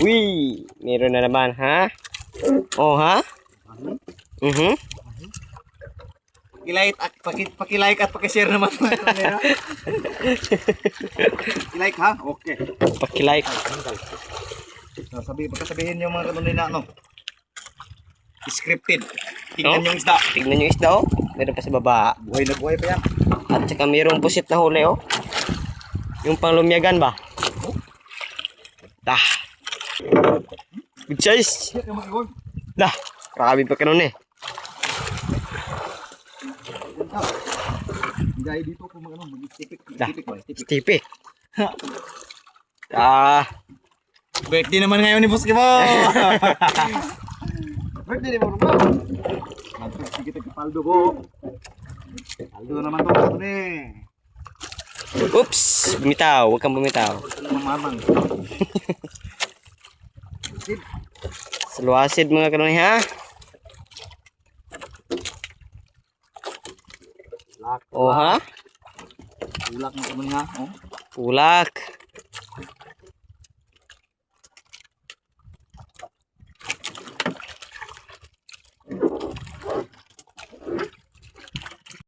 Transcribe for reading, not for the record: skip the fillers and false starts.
Uy, meron na naman, ha? Oh, ha? Pakilike at pakilike at pakishare naman mga kanoni ha. Like ha? Okay. Pakilike. Pagkasabihin yung mga kanoni na ano. Scripted. Oh, Tingnan yung isda. tignan yung isda, oh. Meron pa sa baba. Buhay na buhay pa yan. At saka mayroong pusit na huli, oh. Yung panglumyagan ba? Dah. Good size. Shit, yung mga igol. Dah. Grabe pa kanon eh. Gaya dito kung mga ano, mag-tipik. Dah. Tipik ba? Tipik. Stipi. Ah. Birthday naman ngayon ni Boss Kibo. Birthday ni Boss Kibo. Sige kita ke Paldo po. Paldo naman to kanoni. Oops. Bumitaw. Huwag kang bumitaw. Mamamang. Saluasid mga kanoni, ha? Oh, ha? Ulak mo kanoni ha. Oh. Pulak.